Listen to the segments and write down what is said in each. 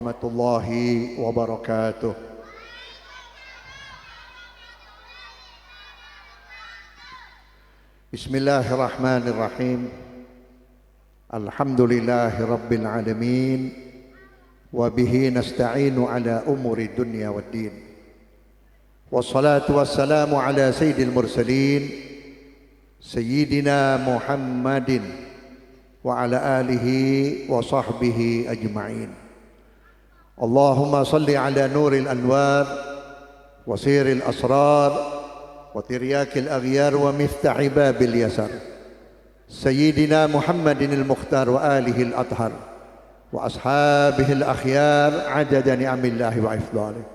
Warahmatullahi wabarakatuh. Bismillahirrahmanirrahim. Alhamdulillahi rabbil alamin. Wa bihi nasta'inu ala umuri dunya waddin. Wassalatu wassalamu ala sayyidil mursalin Sayyidina Muhammadin wa ala alihi wa sahbihi ajma'in. Allahumma salli ala nuril anwar wa siril asrar wa tiryakil aghyar wa miftahi babil yasar Sayyidina Muhammadin al-Mukhtar wa alihi al-athhar wa ashabihi al-akhyar adada ni'amillahi wa ifdalih.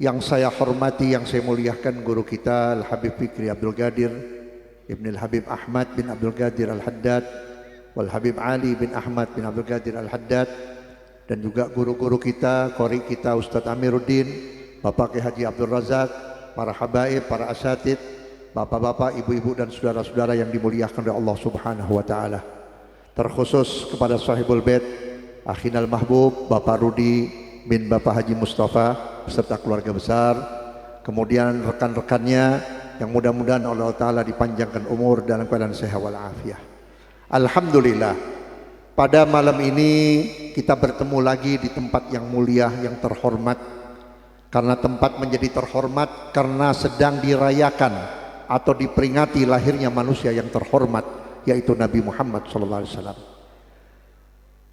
Yang saya hormati, yang saya muliakan guru kita Al-Habib Fikri Abdul Qadir Ibn Al-Habib Ahmad bin Abdul Qadir Al-Haddad wal Habib Ali bin Ahmad bin Abdul Qadir Al-Haddad, dan juga guru-guru kita, qori kita Ustadz Amiruddin, Bapak Kiai Haji Abdul Razak, para habaib, para asatid, bapak-bapak, ibu-ibu dan saudara-saudara yang dimuliakan oleh Allah Subhanahu wa taala. Terkhusus kepada Sahibul Bait Akhinal Mahbub Bapak Rudi bin Bapak Haji Mustafa beserta keluarga besar, kemudian rekan-rekannya yang mudah-mudahan Allah taala dipanjangkan umur dalam keadaan sehat wal afiah. Alhamdulillah, pada malam ini kita bertemu lagi di tempat yang mulia, yang terhormat. Karena tempat menjadi terhormat karena sedang dirayakan atau diperingati lahirnya manusia yang terhormat, yaitu Nabi Muhammad SAW.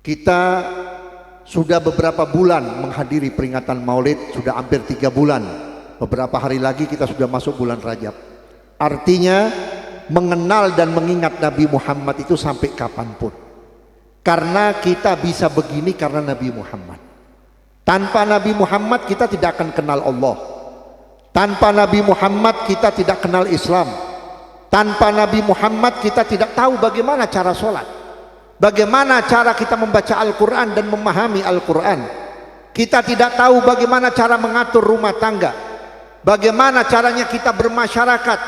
Kita sudah beberapa bulan menghadiri peringatan Maulid, sudah hampir 3 bulan. Beberapa hari lagi kita sudah masuk bulan Rajab. Artinya mengenal dan mengingat Nabi Muhammad itu sampai kapanpun. Karena kita bisa begini karena Nabi Muhammad. Tanpa Nabi Muhammad kita tidak akan kenal Allah. Tanpa Nabi Muhammad kita tidak kenal Islam. Tanpa Nabi Muhammad kita tidak tahu bagaimana cara sholat, bagaimana cara kita membaca Al-Quran dan memahami Al-Quran. Kita tidak tahu bagaimana cara mengatur rumah tangga, bagaimana caranya kita bermasyarakat,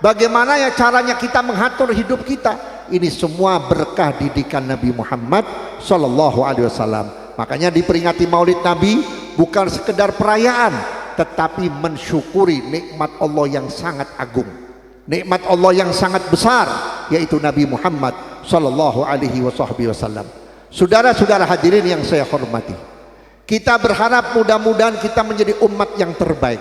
bagaimana caranya kita mengatur hidup kita. Ini semua berkah didikan Nabi Muhammad Sallallahu Alaihi Wasallam. Makanya diperingati Maulid Nabi bukan sekedar perayaan, tetapi mensyukuri nikmat Allah yang sangat agung, nikmat Allah yang sangat besar, yaitu Nabi Muhammad Sallallahu Alaihi Wasallam. Saudara-saudara hadirin yang saya hormati, kita berharap mudah-mudahan kita menjadi umat yang terbaik,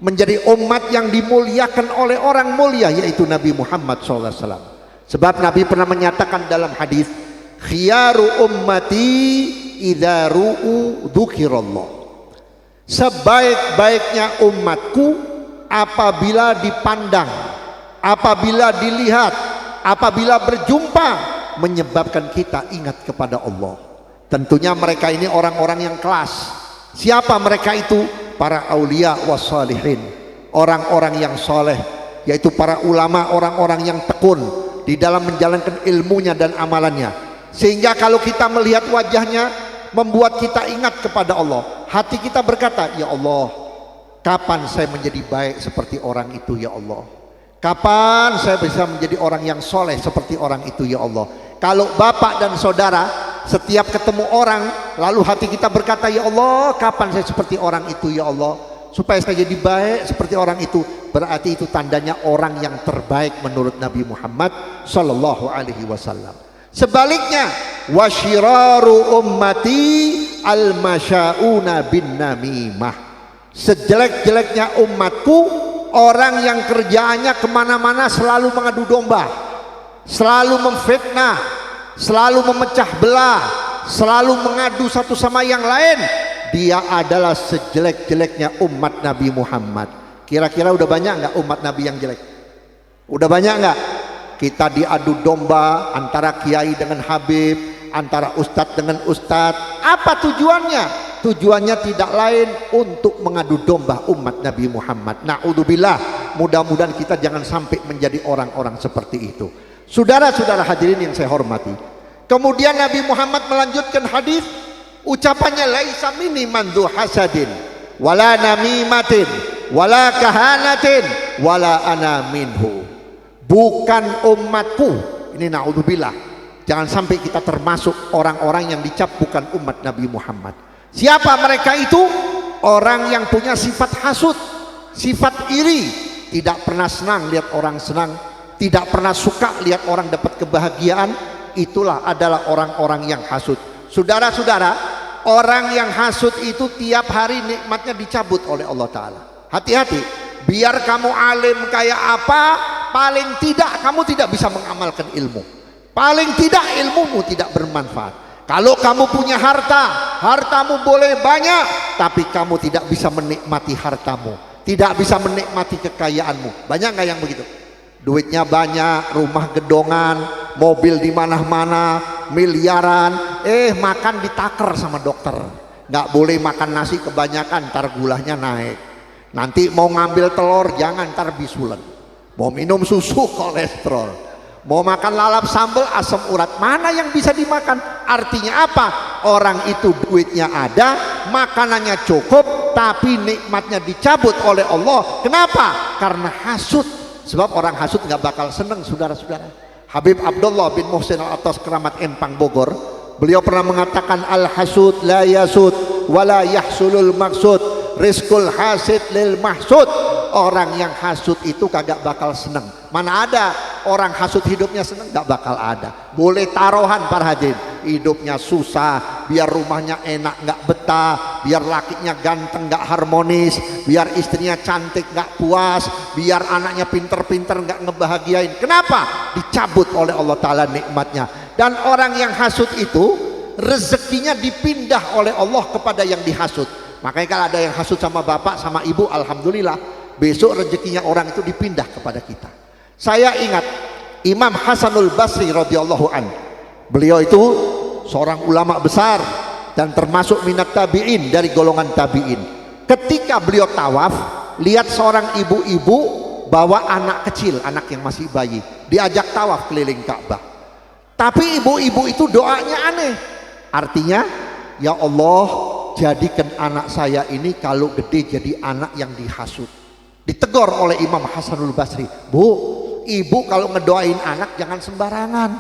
menjadi umat yang dimuliakan oleh orang mulia, yaitu Nabi Muhammad SAW. Sebab Nabi pernah menyatakan dalam hadis, khiyaru ummati idza ru'u dzukirallah. Sebaik-baiknya umatku apabila dipandang, apabila dilihat, apabila berjumpa, menyebabkan kita ingat kepada Allah. Tentunya mereka ini orang-orang yang kelas. Siapa mereka itu? Para aulia wassalihin, orang-orang yang soleh, yaitu para ulama, orang-orang yang tekun di dalam menjalankan ilmunya dan amalannya, sehingga kalau kita melihat wajahnya membuat kita ingat kepada Allah. Hati kita berkata, ya Allah, kapan saya menjadi baik seperti orang itu ya Allah, kapan saya bisa menjadi orang yang soleh seperti orang itu ya Allah. Kalau bapak dan saudara setiap ketemu orang lalu hati kita berkata, ya Allah, kapan saya seperti orang itu ya Allah, supaya saya jadi baik seperti orang itu, berarti itu tandanya orang yang terbaik menurut Nabi Muhammad Sallallahu Alaihi Wasallam. Sebaliknya, wasyiraru ummati al-masyauna bin namimah. Sejelek-jeleknya umatku orang yang kerjaannya kemana-mana selalu mengadu domba, selalu memfitnah, selalu memecah belah, selalu mengadu satu sama yang lain. Dia adalah sejelek-jeleknya umat Nabi Muhammad. Kira-kira udah banyak nggak umat Nabi yang jelek? Udah banyak nggak? Kita diadu domba antara kiai dengan habib, antara ustadz dengan ustadz. Apa tujuannya? Tujuannya tidak lain untuk mengadu domba umat Nabi Muhammad. Na'udzubillah, mudah-mudahan kita jangan sampai menjadi orang-orang seperti itu. Saudara-saudara hadirin yang saya hormati, kemudian Nabi Muhammad melanjutkan hadis, ucapannya, laisa minni man dzu hasadin wala namimatin wala kahanatin wala ana minhu. Bukan umatku, ini naudzubillah, Jangan sampai kita termasuk orang-orang yang dicap bukan umat Nabi Muhammad. Siapa mereka itu? Orang yang punya sifat hasud, sifat iri, tidak pernah senang lihat orang senang, tidak pernah suka lihat orang dapat kebahagiaan. Itulah adalah orang-orang yang hasud. Saudara-saudara, orang yang hasud itu tiap hari nikmatnya dicabut oleh Allah Ta'ala. Hati-hati, biar kamu alim kayak apa, paling tidak kamu tidak bisa mengamalkan ilmu. Paling tidak ilmumu tidak bermanfaat. Kalau kamu punya harta, hartamu boleh banyak, tapi kamu tidak bisa menikmati hartamu, tidak bisa menikmati kekayaanmu. Banyak nggak yang begitu? Duitnya banyak, rumah gedongan, mobil di mana-mana, miliaran, makan ditaker sama dokter. Nggak boleh makan nasi kebanyakan, ntar gulanya naik. Nanti mau ngambil telur, jangan, ntar bisulan. Mau minum susu, kolesterol. Mau makan lalap sambal, asam urat, mana yang bisa dimakan? Artinya apa? Orang itu duitnya ada, makanannya cukup, tapi nikmatnya dicabut oleh Allah. Kenapa? Karena hasud. Sebab orang hasud nggak bakal seneng, saudara-saudara. Habib Abdullah bin Muhsin Al-Attas Keramat Empang Bogor, beliau pernah mengatakan, al-hasud la yasud wala yahsulul maksud, rizqul hasid lil mahsud. Orang yang hasud itu kagak bakal seneng. Mana ada orang hasud hidupnya seneng? Gak bakal ada. Boleh taruhan para hadirin, hidupnya susah, biar rumahnya enak gak betah, biar lakinya ganteng gak harmonis, biar istrinya cantik gak puas, biar anaknya pinter-pinter gak ngebahagiain. Kenapa? Dicabut oleh Allah Ta'ala nikmatnya. Dan orang yang hasud itu rezekinya dipindah oleh Allah kepada yang dihasud. Makanya kalau ada yang hasud sama bapak sama ibu, alhamdulillah, besok rezekinya orang itu dipindah kepada kita. Saya ingat Imam Hasanul Basri radhiyallahu an. Beliau itu seorang ulama besar dan termasuk minat tabi'in, dari golongan tabi'in. Ketika beliau tawaf, lihat seorang ibu-ibu bawa anak kecil, anak yang masih bayi, diajak tawaf keliling Ka'bah. Tapi ibu-ibu itu doanya aneh. Artinya, ya Allah, jadikan anak saya ini kalau gede jadi anak yang dihasud. Ditegur oleh Imam Hasanul Basri, Bu, ibu kalau ngedoain anak jangan sembarangan.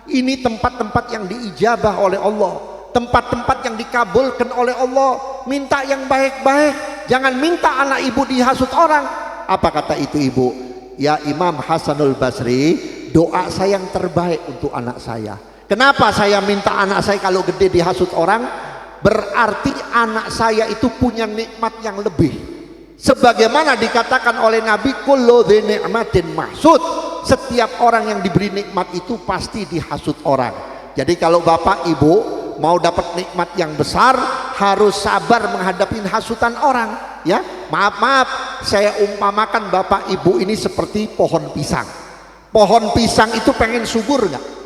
Ini tempat-tempat yang diijabah oleh Allah, tempat-tempat yang dikabulkan oleh Allah. Minta yang baik-baik, jangan minta anak ibu dihasut orang. Apa kata itu ibu? Ya Imam Hasanul Basri, doa saya yang terbaik untuk anak saya. Kenapa saya minta anak saya kalau gede dihasut orang? Berarti anak saya itu punya nikmat yang lebih. Sebagaimana dikatakan oleh Nabi, kullu dzi ni'matin mahsud, setiap orang yang diberi nikmat itu pasti dihasut orang. Jadi kalau bapak ibu mau dapat nikmat yang besar, harus sabar menghadapi hasutan orang. Ya, maaf, saya umpamakan bapak ibu ini seperti pohon pisang. Pohon pisang itu pengen subur nggak?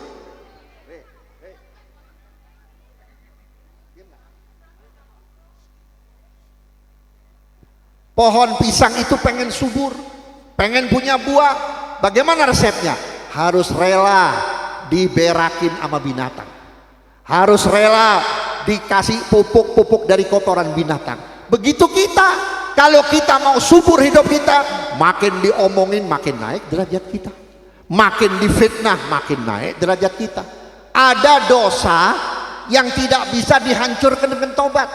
Pohon pisang itu pengen subur, pengen punya buah. Bagaimana resepnya? Harus rela diberakin sama binatang, harus rela dikasih pupuk-pupuk dari kotoran binatang. Begitu kita, kalau kita mau subur hidup kita, makin diomongin makin naik derajat kita, makin difitnah makin naik derajat kita. Ada dosa yang tidak bisa dihancurkan dengan tobat,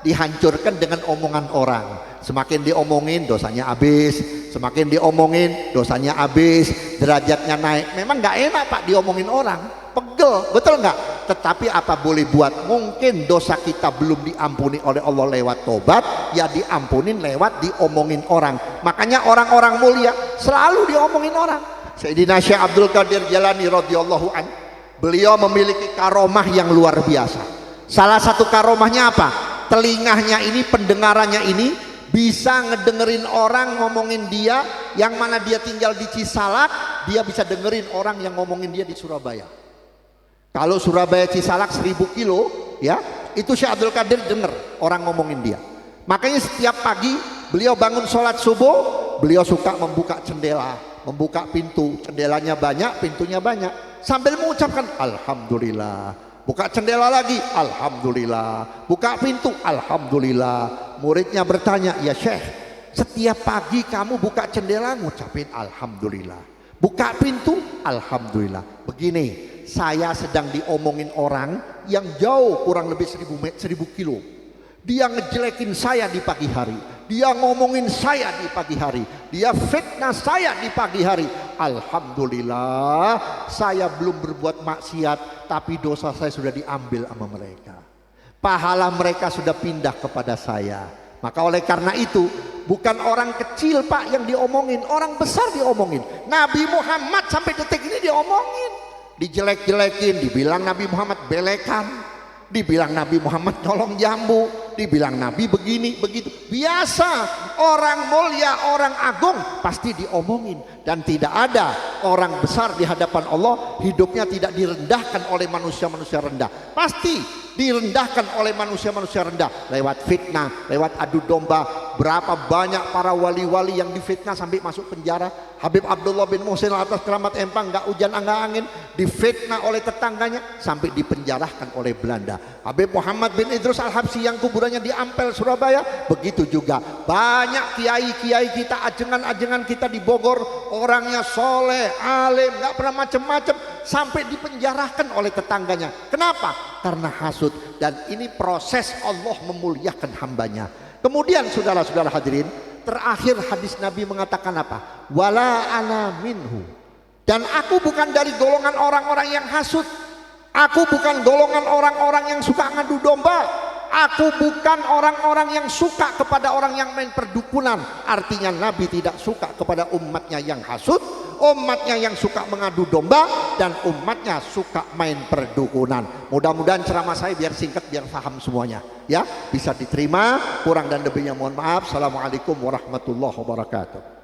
dihancurkan dengan omongan orang. Semakin diomongin dosanya habis, semakin diomongin dosanya habis, derajatnya naik. Memang nggak enak Pak diomongin orang, pegel, betul nggak? Tetapi apa boleh buat? Mungkin dosa kita belum diampuni oleh Allah lewat tobat, ya diampunin lewat diomongin orang. Makanya orang-orang mulia selalu diomongin orang. Sayyidina Syekh Abdul Qadir Jalani radhiyallahu an, beliau memiliki karomah yang luar biasa. Salah satu karomahnya apa? Telinganya ini, pendengarannya ini bisa ngedengerin orang ngomongin dia, yang mana dia tinggal di Cisalak, dia bisa dengerin orang yang ngomongin dia di Surabaya. Kalau Surabaya Cisalak 1000 kilo, ya itu Syekh Abdul Qadir denger orang ngomongin dia. Makanya setiap pagi beliau bangun sholat subuh, beliau suka membuka jendela, membuka pintu, jendelanya banyak, pintunya banyak, sambil mengucapkan alhamdulillah. Buka jendela lagi, alhamdulillah. Buka pintu, alhamdulillah. Muridnya bertanya, ya Syekh, setiap pagi kamu buka jendela ngucapin alhamdulillah, Buka pintu, alhamdulillah. Begini, saya sedang diomongin orang yang jauh kurang lebih 1000 kilo. Dia ngejelekin saya di pagi hari, dia ngomongin saya di pagi hari, dia fitnah saya di pagi hari. Alhamdulillah, saya belum berbuat maksiat, tapi dosa saya sudah diambil sama mereka. Pahala mereka sudah pindah kepada saya. Maka oleh karena itu, bukan orang kecil Pak yang diomongin, orang besar diomongin. Nabi Muhammad sampai detik ini diomongin, dijelek-jelekin, dibilang Nabi Muhammad belekan, dibilang Nabi Muhammad nyolong jambu, dibilang Nabi begini begitu. Biasa, orang mulia, orang agung pasti diomongin. Dan tidak ada orang besar di hadapan Allah hidupnya tidak direndahkan oleh manusia-manusia rendah. Pasti direndahkan oleh manusia-manusia rendah lewat fitnah, lewat adu domba. Berapa banyak para wali-wali yang difitnah sampai masuk penjara. Habib Abdullah bin Muhsin atas Keramat Empang, nggak hujan angin, difitnah oleh tetangganya sampai dipenjarahkan oleh Belanda. Habib Muhammad bin Idrus Al-Habsyi yang kuburannya di Ampel Surabaya, begitu juga banyak kiai-kiai kita, ajengan-ajengan kita di Bogor, orangnya soleh, alim, nggak pernah macem-macem, sampai dipenjarahkan oleh tetangganya. Kenapa? Karena hasud. Dan ini proses Allah memuliakan hambanya. Kemudian saudara-saudara hadirin, terakhir hadis Nabi mengatakan apa? Wala ana minhu. Dan aku bukan dari golongan orang-orang yang hasud. Aku bukan golongan orang-orang yang suka ngadu domba. Aku bukan orang-orang yang suka kepada orang yang main perdukunan. Artinya Nabi tidak suka kepada umatnya yang hasud, umatnya yang suka mengadu domba, dan umatnya suka main perdukunan. Mudah-mudahan ceramah saya biar singkat, biar paham semuanya, ya, bisa diterima. Kurang dan lebihnya mohon maaf. Assalamualaikum warahmatullahi wabarakatuh.